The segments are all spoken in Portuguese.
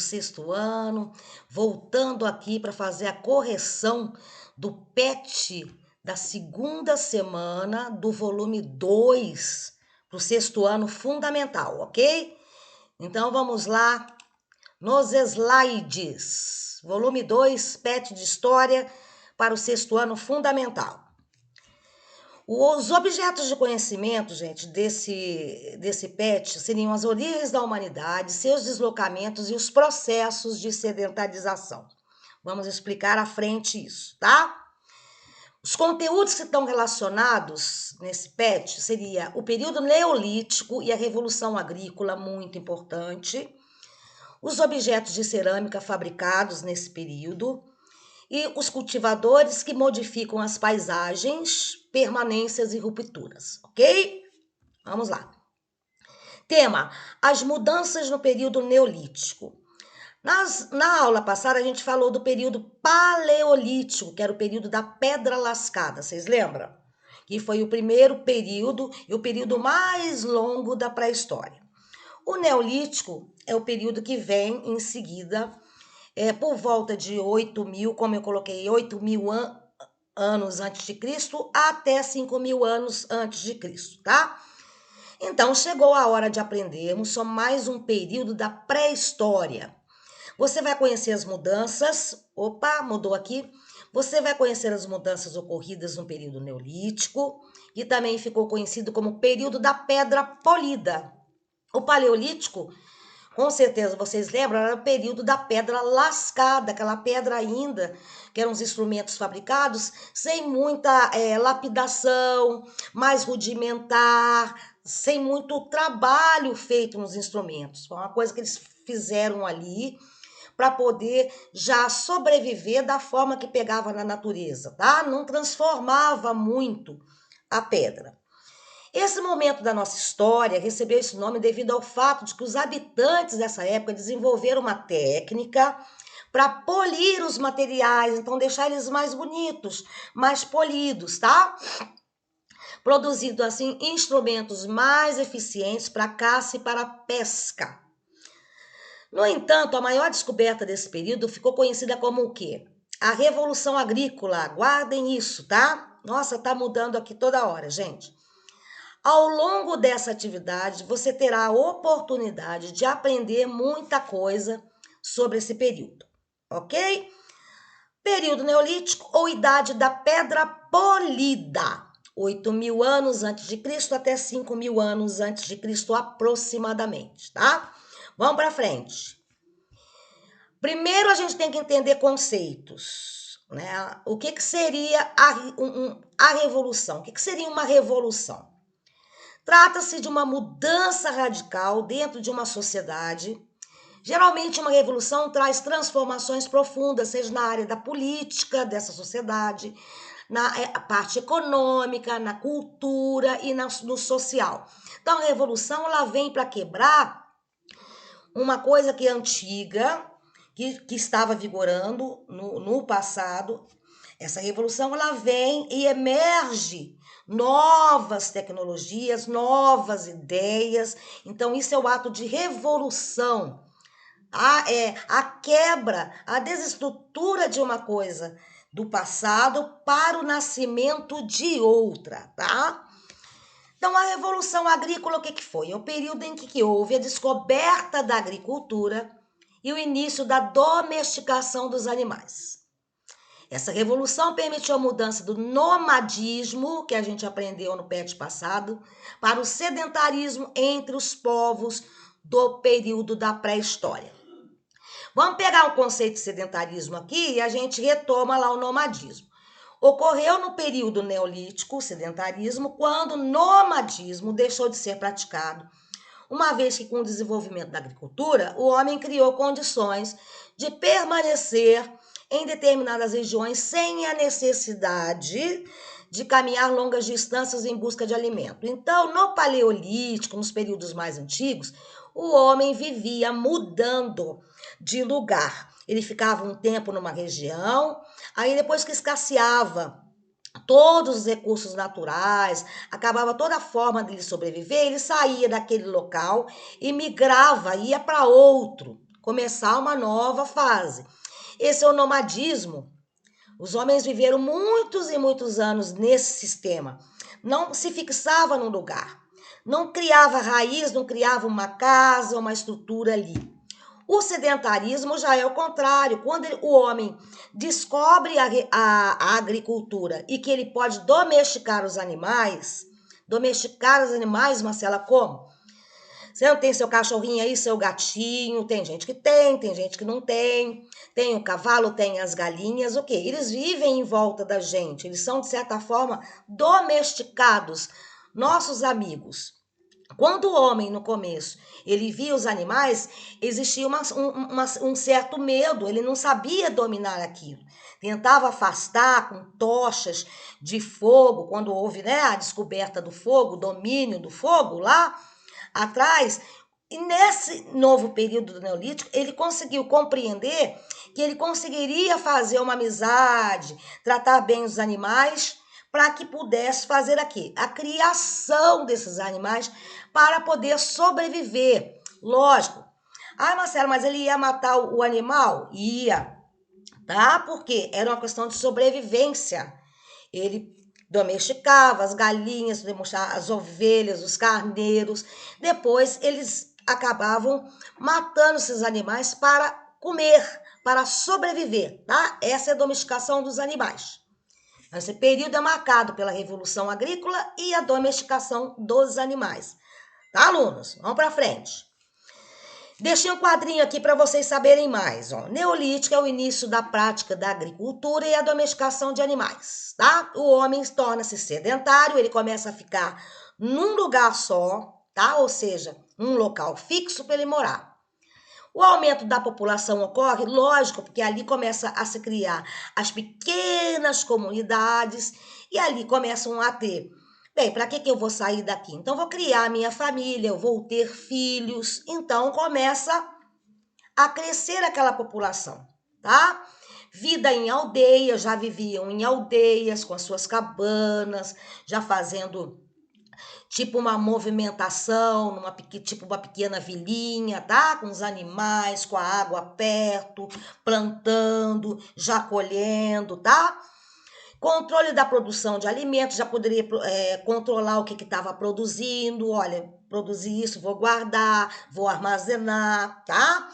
sexto ano, voltando aqui para fazer a correção do PET da segunda semana do volume 2 para o sexto ano fundamental, ok? Então vamos lá nos slides. Volume 2, PET de História para o sexto ano fundamental. Os objetos de conhecimento, gente, desse PET seriam as origens da humanidade, seus deslocamentos e os processos de sedentarização. Vamos explicar à frente isso, tá? Os conteúdos que estão relacionados nesse PET seria o período neolítico e a revolução agrícola, muito importante, os objetos de cerâmica fabricados nesse período, e os cultivadores que modificam as paisagens, permanências e rupturas, ok? Vamos lá. Tema: as mudanças no período neolítico. Na aula passada, a gente falou do período paleolítico, que era o período da pedra lascada, vocês lembram? Que foi o primeiro período e o período mais longo da pré-história. O neolítico é o período que vem em seguida, por volta de 8.000, como eu coloquei, 8.000 anos antes de Cristo até 5.000 anos antes de Cristo, tá? Então, chegou a hora de aprendermos só mais um período da pré-história. Você vai conhecer as mudanças, opa, mudou aqui. Você vai conhecer as mudanças ocorridas no período neolítico, que também ficou conhecido como período da pedra polida. O paleolítico, com certeza vocês lembram, era o período da pedra lascada, aquela pedra ainda, que eram os instrumentos fabricados sem muita lapidação, mais rudimentar, sem muito trabalho feito nos instrumentos. Foi uma coisa que eles fizeram ali para poder já sobreviver da forma que pegava na natureza, tá? Não transformava muito a pedra. Esse momento da nossa história recebeu esse nome devido ao fato de que os habitantes dessa época desenvolveram uma técnica para polir os materiais, então deixar eles mais bonitos, mais polidos, tá? Produzindo assim instrumentos mais eficientes para caça e para pesca. No entanto, a maior descoberta desse período ficou conhecida como o quê? A Revolução Agrícola. Guardem isso, tá? Nossa, tá mudando aqui toda hora, gente. Ao longo dessa atividade, você terá a oportunidade de aprender muita coisa sobre esse período, ok? Período Neolítico ou Idade da Pedra Polida. 8.000 anos antes de Cristo até 5.000 anos antes de Cristo aproximadamente, tá? Vamos para frente. Primeiro a gente tem que entender conceitos, né? O que seria a revolução? O que seria uma revolução? Trata-se de uma mudança radical dentro de uma sociedade. Geralmente, uma revolução traz transformações profundas, seja na área da política dessa sociedade, na parte econômica, na cultura e no social. Então, a revolução ela vem para quebrar uma coisa que é antiga, que estava vigorando no passado. Essa revolução ela vem e emerge novas tecnologias, novas ideias. Então, isso é o ato de revolução. A quebra, a desestrutura de uma coisa do passado para o nascimento de outra, tá? Então, a Revolução Agrícola, o que foi? É o período em que houve a descoberta da agricultura e o início da domesticação dos animais. Essa revolução permitiu a mudança do nomadismo, que a gente aprendeu no PET passado, para o sedentarismo entre os povos do período da pré-história. Vamos pegar o conceito de sedentarismo aqui e a gente retoma lá o nomadismo. Ocorreu no período neolítico, o sedentarismo, quando o nomadismo deixou de ser praticado, uma vez que com o desenvolvimento da agricultura, o homem criou condições de permanecer em determinadas regiões sem a necessidade de caminhar longas distâncias em busca de alimento. Então, no paleolítico, nos períodos mais antigos, o homem vivia mudando de lugar. Ele ficava um tempo numa região, aí depois que escasseava todos os recursos naturais, acabava toda a forma dele sobreviver, ele saía daquele local e migrava, ia para outro, começar uma nova fase. Esse é o nomadismo. Os homens viveram muitos e muitos anos nesse sistema. Não se fixava num lugar. Não criava raiz, não criava uma casa, uma estrutura ali. O sedentarismo já é o contrário. Quando o homem descobre a agricultura e que ele pode domesticar os animais, Marcela, como? Você não tem seu cachorrinho aí, seu gatinho? Tem gente que tem gente que não tem. Tem o cavalo, tem as galinhas, o quê? Eles vivem em volta da gente, eles são, de certa forma, domesticados, nossos amigos. Quando o homem, no começo, ele via os animais, existia um certo medo, ele não sabia dominar aquilo. Tentava afastar com tochas de fogo, quando houve, né, a descoberta do fogo, o domínio do fogo lá atrás. E nesse novo período do Neolítico, ele conseguiu compreender que ele conseguiria fazer uma amizade, tratar bem os animais, para que pudesse fazer aqui a criação desses animais para poder sobreviver. Lógico. Ah, Marcelo, mas ele ia matar o animal? Ia, tá? Porque era uma questão de sobrevivência. Ele domesticava as galinhas, as ovelhas, os carneiros. Depois eles acabavam matando esses animais para comer, para sobreviver, tá? Essa é a domesticação dos animais. Esse período é marcado pela Revolução Agrícola e a domesticação dos animais. Tá, alunos? Vamos para frente. Deixei um quadrinho aqui para vocês saberem mais. Ó. Neolítico é o início da prática da agricultura e a domesticação de animais. Tá? O homem torna-se sedentário, ele começa a ficar num lugar só, tá? Ou seja, um local fixo para ele morar. O aumento da população ocorre, lógico, porque ali começa a se criar as pequenas comunidades e ali começam a ter. Bem, para que eu vou sair daqui? Então, vou criar a minha família, eu vou ter filhos. Então, começa a crescer aquela população, tá? Vida em aldeia, já viviam em aldeias com as suas cabanas, já fazendo tipo uma movimentação, tipo uma pequena vilinha, tá? Com os animais, com a água perto, plantando, já colhendo, tá? Controle da produção de alimentos, já poderia controlar o que estava produzindo. Olha, produzi isso, vou guardar, vou armazenar, tá?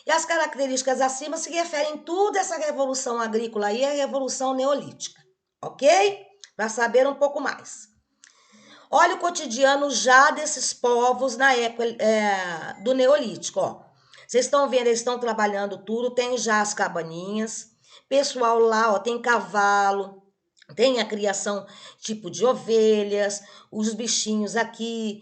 E as características acima se referem tudo essa revolução agrícola aí, a revolução neolítica, ok? Para saber um pouco mais. Olha o cotidiano já desses povos na época do Neolítico, ó. Vocês estão vendo, eles estão trabalhando tudo, tem já as cabaninhas, pessoal lá, ó, tem cavalo, tem a criação tipo de ovelhas, os bichinhos aqui,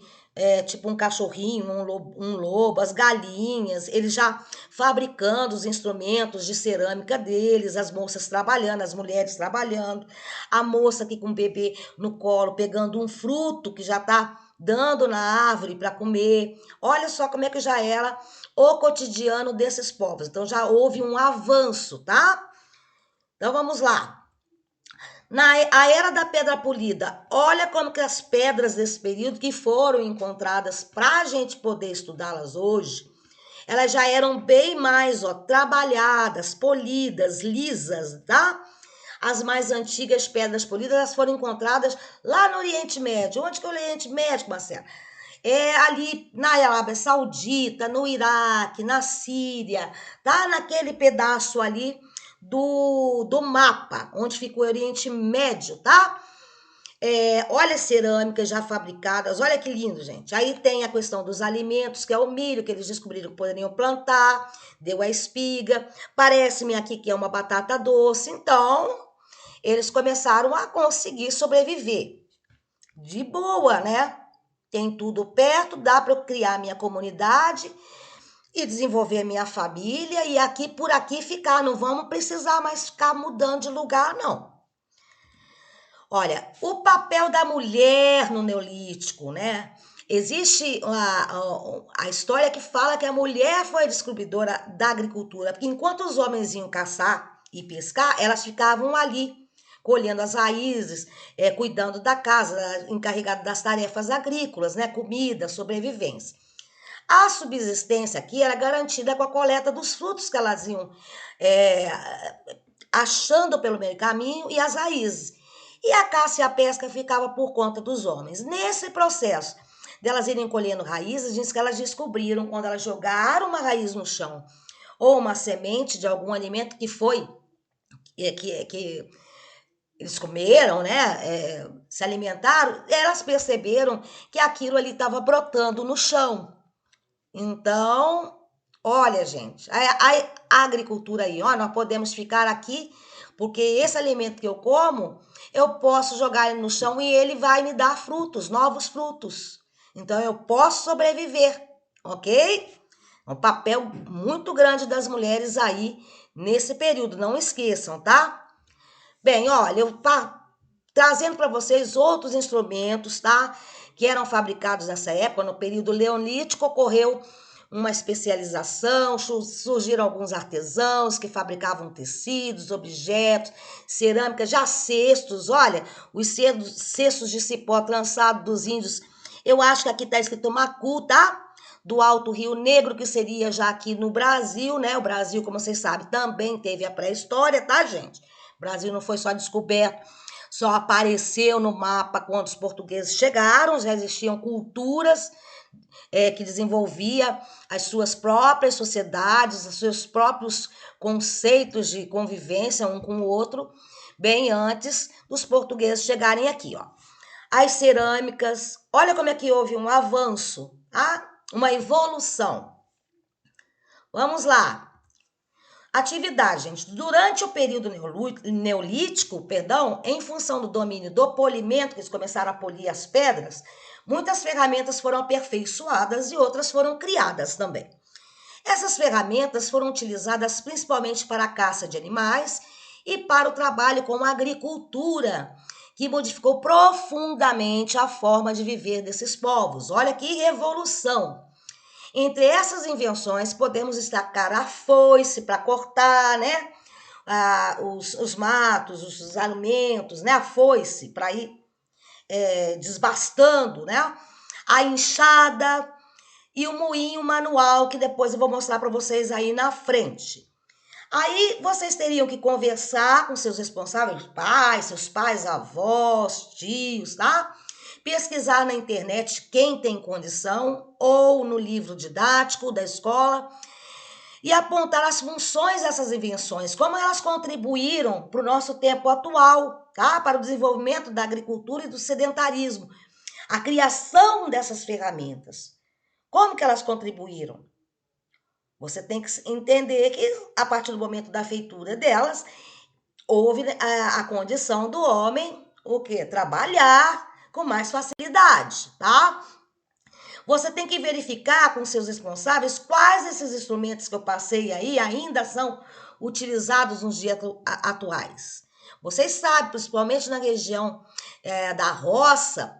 tipo um cachorrinho, um lobo, as galinhas, eles já fabricando os instrumentos de cerâmica deles, as moças trabalhando, as mulheres trabalhando, a moça aqui com o bebê no colo, pegando um fruto que já está dando na árvore para comer. Olha só como é que já era o cotidiano desses povos. Então já houve um avanço, tá? Então vamos lá. A era da pedra polida, olha como que as pedras desse período que foram encontradas para a gente poder estudá-las hoje, elas já eram bem mais trabalhadas, polidas, lisas, tá? As mais antigas pedras polidas, elas foram encontradas lá no Oriente Médio. Onde que é o Oriente Médio, Marcelo? É ali na Arábia Saudita, no Iraque, na Síria, tá? Naquele pedaço ali do mapa, onde fica o Oriente Médio, tá? Olha as cerâmicas já fabricadas, olha que lindo, gente. Aí tem a questão dos alimentos, que é o milho, que eles descobriram que poderiam plantar, deu a espiga. Parece-me aqui que é uma batata doce. Então, eles começaram a conseguir sobreviver. De boa, né? Tem tudo perto, dá para eu criar minha comunidade e desenvolver minha família e aqui por aqui ficar. Não vamos precisar mais ficar mudando de lugar, não. Olha, o papel da mulher no Neolítico, né? Existe a história que fala que a mulher foi a descobridora da agricultura, porque enquanto os homens iam caçar e pescar, elas ficavam ali, colhendo as raízes, cuidando da casa, encarregada das tarefas agrícolas, né? Comida, sobrevivência. A subsistência aqui era garantida com a coleta dos frutos que elas iam achando pelo meio caminho e as raízes. E a caça e a pesca ficava por conta dos homens. Nesse processo delas irem colhendo raízes, diz que elas descobriram quando elas jogaram uma raiz no chão ou uma semente de algum alimento que foi que eles comeram, né? Se alimentaram, elas perceberam que aquilo ali estava brotando no chão. Então, olha, gente, a agricultura aí, ó, nós podemos ficar aqui, porque esse alimento que eu como, eu posso jogar ele no chão e ele vai me dar frutos, novos frutos. Então, eu posso sobreviver, ok? Um papel muito grande das mulheres aí nesse período, não esqueçam, tá? Bem, olha, eu trazendo para vocês outros instrumentos, tá? Que eram fabricados nessa época, no período leolítico, ocorreu uma especialização, surgiram alguns artesãos que fabricavam tecidos, objetos, cerâmica, já cestos, olha, os cestos de cipó trançado dos índios, eu acho que aqui está escrito Macu, tá? Do Alto Rio Negro, que seria já aqui no Brasil, né? O Brasil, como vocês sabem, também teve a pré-história, tá, gente? O Brasil não foi só descoberto, só apareceu no mapa quando os portugueses chegaram, já existiam culturas que desenvolvia as suas próprias sociedades, os seus próprios conceitos de convivência um com o outro, bem antes dos portugueses chegarem aqui, ó. As cerâmicas, olha como é que houve um avanço, tá? Uma evolução. Vamos lá. Atividade, gente. Durante o período neolítico, em função do domínio do polimento, que eles começaram a polir as pedras, muitas ferramentas foram aperfeiçoadas e outras foram criadas também. Essas ferramentas foram utilizadas principalmente para a caça de animais e para o trabalho com a agricultura, que modificou profundamente a forma de viver desses povos. Olha que revolução! Entre essas invenções, podemos destacar a foice para cortar, né? Os matos, os alimentos, né? A foice para ir desbastando, né? A enxada e o moinho manual, que depois eu vou mostrar para vocês aí na frente. Aí vocês teriam que conversar com seus responsáveis, seus pais, avós, tios, tá? Pesquisar na internet quem tem condição ou no livro didático da escola e apontar as funções dessas invenções, como elas contribuíram para o nosso tempo atual, tá? Para o desenvolvimento da agricultura e do sedentarismo. A criação dessas ferramentas, como que elas contribuíram? Você tem que entender que, a partir do momento da feitura delas, houve a condição do homem, o quê? Trabalhar com mais facilidade, tá? Você tem que verificar com seus responsáveis quais desses instrumentos que eu passei aí ainda são utilizados nos dias atuais. Vocês sabem, principalmente na região da roça,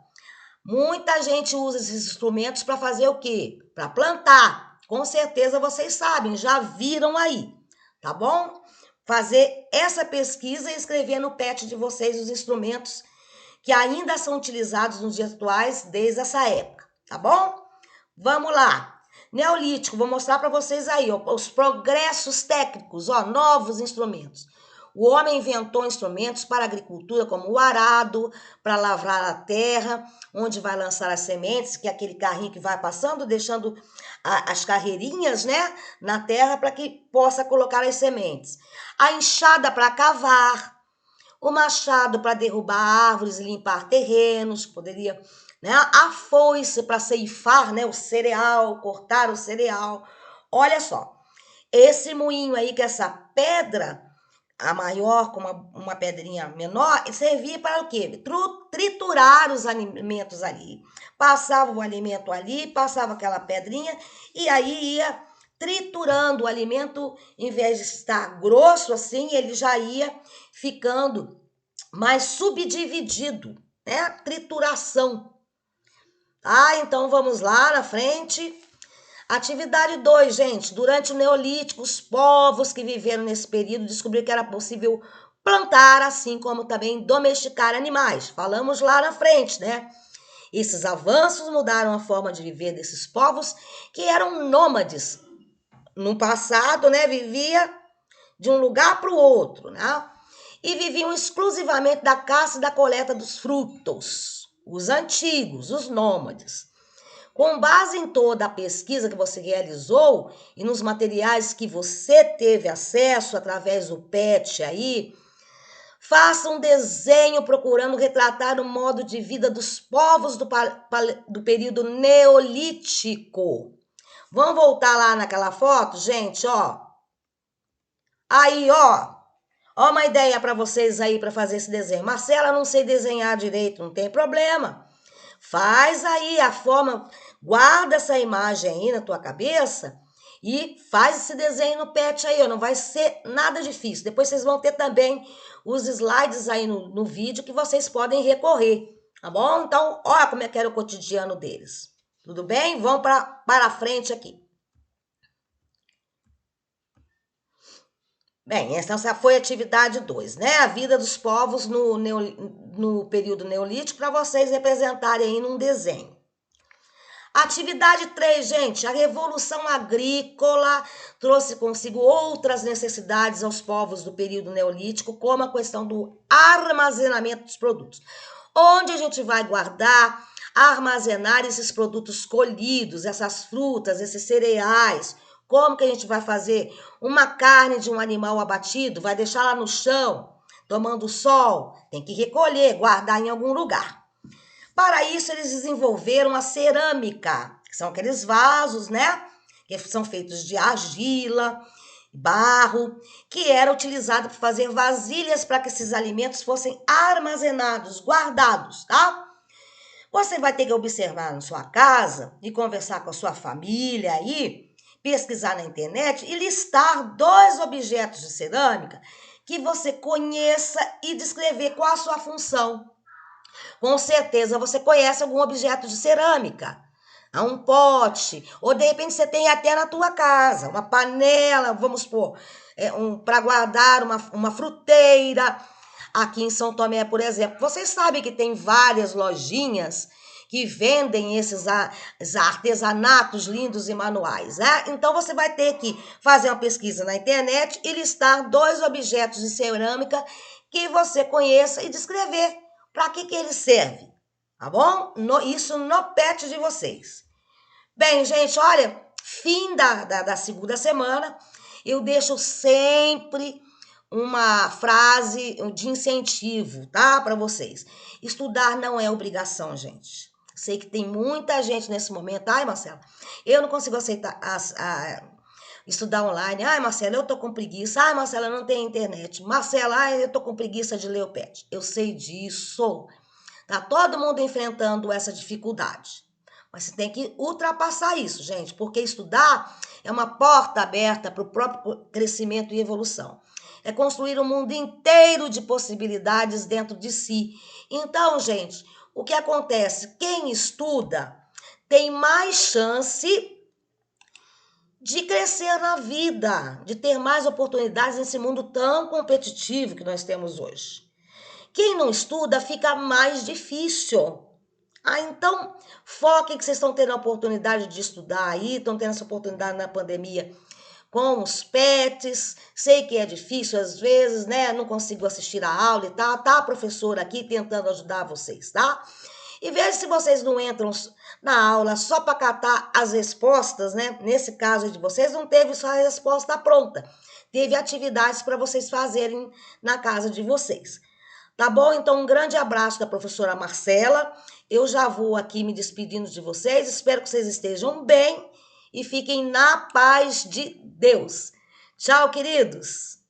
muita gente usa esses instrumentos para fazer o quê? Para plantar. Com certeza vocês sabem, já viram aí, tá bom? Fazer essa pesquisa e escrever no PET de vocês os instrumentos que ainda são utilizados nos dias atuais desde essa época, tá bom? Vamos lá. Neolítico, vou mostrar para vocês aí, ó, os progressos técnicos, ó, novos instrumentos. O homem inventou instrumentos para a agricultura, como o arado, para lavrar a terra, onde vai lançar as sementes, que é aquele carrinho que vai passando, deixando as carreirinhas, né, na terra para que possa colocar as sementes. A enxada para cavar, o machado para derrubar árvores e limpar terrenos, poderia, né, a foice para ceifar, né, o cereal, cortar o cereal. Olha só, esse moinho aí, que essa pedra, a maior com uma pedrinha menor, servia para o quê? Triturar os alimentos ali. Passava o alimento ali, passava aquela pedrinha e aí ia triturando o alimento, em vez de estar grosso assim, ele já ia ficando mais subdividido, né? Trituração. Então vamos lá na frente. Atividade 2, gente. Durante o Neolítico, os povos que viveram nesse período descobriram que era possível plantar, assim como também domesticar animais. Falamos lá na frente, né? Esses avanços mudaram a forma de viver desses povos que eram nômades. No passado, né, vivia de um lugar para o outro, né? E viviam exclusivamente da caça e da coleta dos frutos. Os antigos, os nômades. Com base em toda a pesquisa que você realizou e nos materiais que você teve acesso através do PET aí, faça um desenho procurando retratar o modo de vida dos povos do período neolítico. Vamos voltar lá naquela foto, gente, ó. Aí, ó. Ó uma ideia para vocês aí para fazer esse desenho. Marcela, não sei desenhar direito, não tem problema. Faz aí a forma, guarda essa imagem aí na tua cabeça e faz esse desenho no PET aí, ó, não vai ser nada difícil. Depois vocês vão ter também os slides aí no vídeo que vocês podem recorrer, tá bom? Então, olha como é que era o cotidiano deles. Tudo bem? Vamos para frente aqui. Bem, essa foi a atividade 2, né? A vida dos povos no período neolítico, para vocês representarem aí num desenho. Atividade 3, gente, a Revolução Agrícola trouxe consigo outras necessidades aos povos do período neolítico, como a questão do armazenamento dos produtos. Onde a gente vai guardar, armazenar esses produtos colhidos, essas frutas, esses cereais. Como que a gente vai fazer uma carne de um animal abatido? Vai deixar lá no chão, tomando sol? Tem que recolher, guardar em algum lugar. Para isso, eles desenvolveram a cerâmica, que são aqueles vasos, né? Que são feitos de argila, barro, que era utilizado para fazer vasilhas para que esses alimentos fossem armazenados, guardados, tá? Você vai ter que observar na sua casa e conversar com a sua família aí, pesquisar na internet e listar 2 objetos de cerâmica que você conheça e descrever qual a sua função. Com certeza você conhece algum objeto de cerâmica, um pote, ou de repente você tem até na tua casa, uma panela, vamos supor, para guardar uma fruteira. Aqui em São Tomé, por exemplo, vocês sabem que tem várias lojinhas que vendem esses artesanatos lindos e manuais, né? Então você vai ter que fazer uma pesquisa na internet e listar 2 objetos de cerâmica que você conheça e descrever para que ele serve, tá bom? Isso no PET de vocês. Bem, gente, olha, fim da segunda semana, eu deixo sempre uma frase de incentivo, tá? Para vocês. Estudar não é obrigação, gente. Sei que tem muita gente nesse momento. Ai, Marcela, eu não consigo aceitar estudar online. Ai, Marcela, eu tô com preguiça. Ai, Marcela, não tem internet. Marcela, ai, eu tô com preguiça de ler o PET. Eu sei disso. Tá todo mundo enfrentando essa dificuldade. Mas você tem que ultrapassar isso, gente, porque estudar é uma porta aberta para o próprio crescimento e evolução. É construir um mundo inteiro de possibilidades dentro de si. Então, gente, o que acontece? Quem estuda tem mais chance de crescer na vida, de ter mais oportunidades nesse mundo tão competitivo que nós temos hoje. Quem não estuda fica mais difícil. Então, foquem que vocês estão tendo a oportunidade de estudar aí, estão tendo essa oportunidade na pandemia com os PETs. Sei que é difícil às vezes, né? Não consigo assistir a aula e tal. Tá a professora aqui tentando ajudar vocês, tá? E veja se vocês não entram na aula só para catar as respostas, né? Nesse caso de vocês, não teve só a resposta pronta. Teve atividades para vocês fazerem na casa de vocês. Tá bom? Então, um grande abraço da professora Marcela. Eu já vou aqui me despedindo de vocês. Espero que vocês estejam bem e fiquem na paz de Deus. Tchau, queridos!